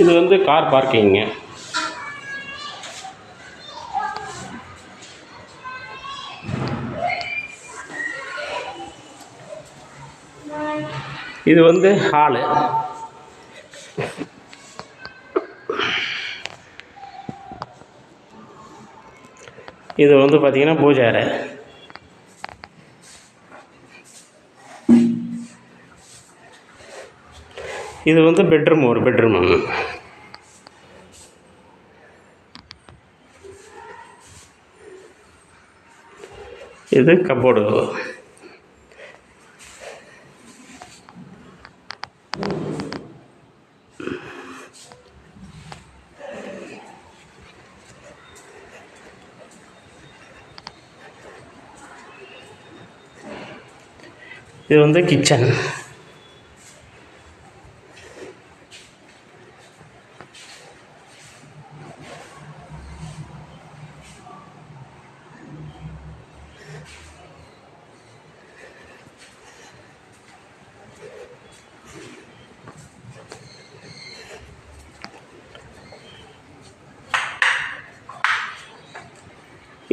இது வந்து கார் பார்க்கிங்க. இது வந்து ஹாலு. இது வந்து பார்த்திங்கன்னா பூஜை அறை. இது வந்து பெட்ரூம், ஒரு பெட்ரூம். இது கப்போர்டு. இது வந்து கிச்சன்.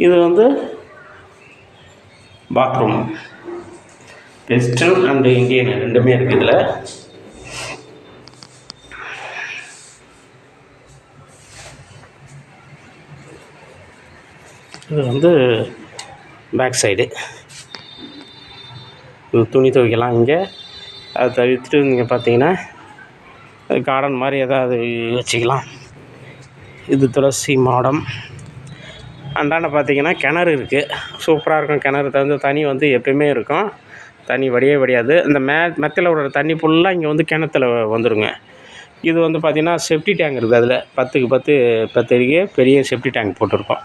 இது வந்து பாத்ரூம். வெஸ்டர்ன் அண்டு இந்தியன் ரெண்டுமே இருக்குது இதில். இது வந்து பேக் சைடு. இது துணி துவைக்கலாம் இங்கே. அதை தவிர்த்துட்டு நீங்கள் பார்த்தீங்கன்னா கார்டன் மாதிரி எதாவது வச்சுக்கலாம். இது துளசி மாடம். அந்தாண்ட பார்த்தீங்கன்னா கிணறு இருக்குது. சூப்பராக இருக்கும் கிணறு. தகுந்த தண்ணி வந்து எப்பயுமே இருக்கும். தண்ணி வடியே வடியாது. இந்த மெத்தில் விடுற தண்ணி ஃபுல்லாக இங்கே வந்து கிணத்துல வந்துடுங்க. இது வந்து பார்த்திங்கன்னா செப்டி டேங்க் இருக்குது. அதில் 10க்கு 10 அடிக்கு பெரிய செப்டி டேங்க் போட்டிருக்கோம்.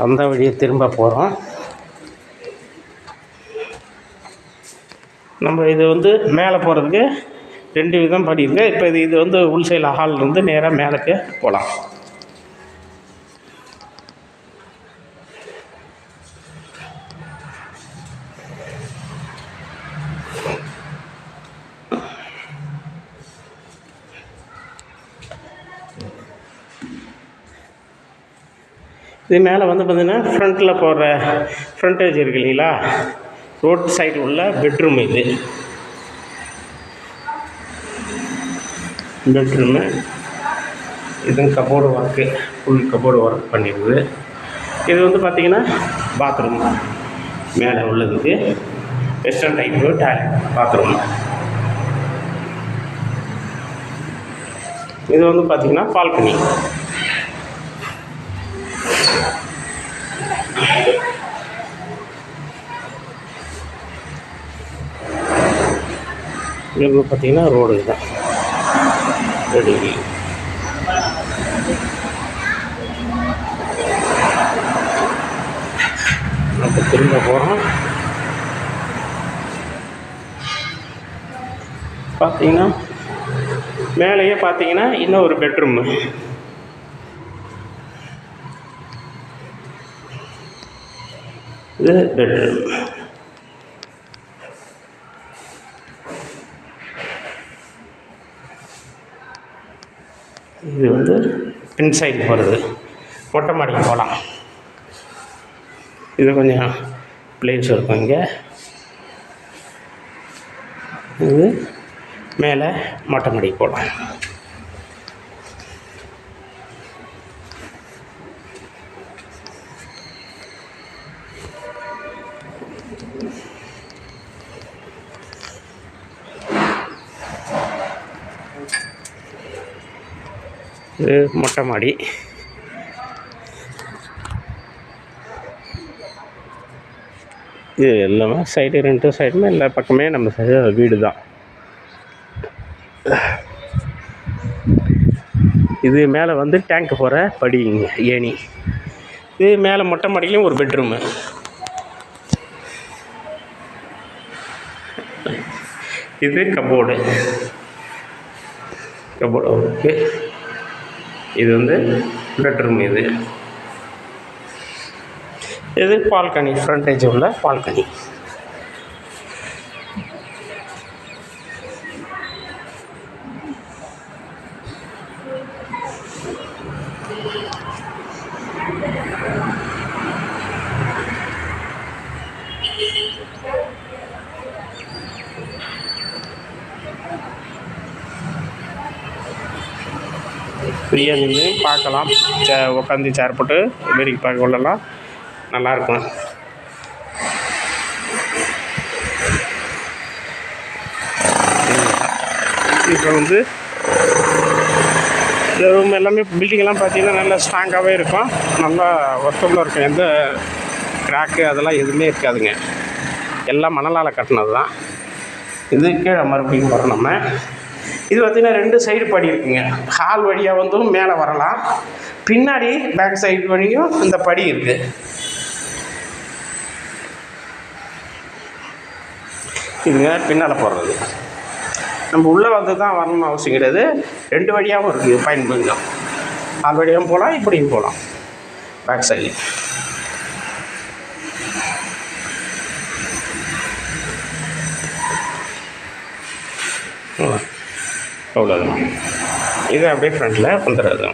வந்த வழியை திரும்ப போகிறோம். நம்ம இது வந்து மேலே போகிறதுக்கு 2 விதம் படி இருக்குது. இப்போ இது வந்து உள் சைடில் ஹால்லேருந்து நேராக மேலேக்கு போகலாம். இது மேலே வந்து பார்த்திங்கன்னா ஃப்ரண்ட்டில் போடுற ஃப்ரண்டேஜ் இருக்குது இல்லைங்களா, ரோட் சைடு உள்ள பெட்ரூம். இது பெட்ரூமு. இதுவும் cupboard work, full cupboard work பண்ணிடுது. இது வந்து பார்த்திங்கன்னா பாத்ரூம் மேலே உள்ளதுக்கு வெஸ்டர்ன் டைப்பு பாத்ரூம். இது வந்து பார்த்திங்கன்னா பால்கனி. இது பார்த்திங்கன்னா ரோடு தான் ரெடி. நம்ம திரும்ப போகிறோம். பார்த்தீங்கன்னா மேலேயே பார்த்தீங்கன்னா இன்னும் ஒரு பெட்ரூமு. இது பெட்ரூம். இது வந்து இன்சைடு போகிறது. மொட்டை மாடிக்கு போகலாம். இது கொஞ்சம் பிளேஸ் இருக்கும் இங்கே. இது மேலே மொட்டை மாடிக்கு போகலாம். இது மொட்டை மாடி. இது எல்லாமே சைடு 2 சைடுமே எல்லா பக்கமே நம்ம வீடு தான். இது மேலே வந்து டேங்க் போகிற படிங்க, ஏணி. இது மேலே மொட்டை மாடியிலையும் ஒரு பெட்ரூமு. இது கபோர்டு ஒர்க்கு. இது வந்து பெட்ரூம். இது இது பால்கனி, ஃப்ரண்டேஜ் உள்ள பால்கனி. ஃப்ரீயாக நின்று பார்க்கலாம். உட்காந்து சேர் போட்டு வேடிக்கை பார்க்க உள்ளலாம் நல்லாயிருக்கும். இப்போ வந்து இந்த ரூம் எல்லாமே பில்டிங்கெல்லாம் பார்த்தீங்கன்னா நல்லா ஸ்ட்ராங்காகவே இருக்கும், நல்லா ஒர்க்கபுளாக இருக்கும். எந்த கிராக்கு அதெல்லாம் எதுவுமே இருக்காதுங்க. எல்லாம் மணலால் கட்டினது தான். இது கீழே மறுபடியும் வரோம் நம்ம. இது பார்த்திங்கன்னா 2 சைடு படி இருக்குங்க. ஹால் வழியாக வந்து மேலே வரலாம், பின்னாடி பேக் சைடு வழியும் இந்த படி இருக்குது. இதுங்க பின்னால் போடுறது. நம்ம உள்ளே வந்து தான் வரணும்னு அவசியம் கிடையாது, 2 வழியாகவும் இருக்குது பயன்படுத்தலாம். ஹால் வழியாகவும் போகலாம், இப்படியும் போகலாம் பேக் சைடு. அவ்வளோதான். இது அப்படியே ஃப்ரண்ட்டில் வந்துடுறது.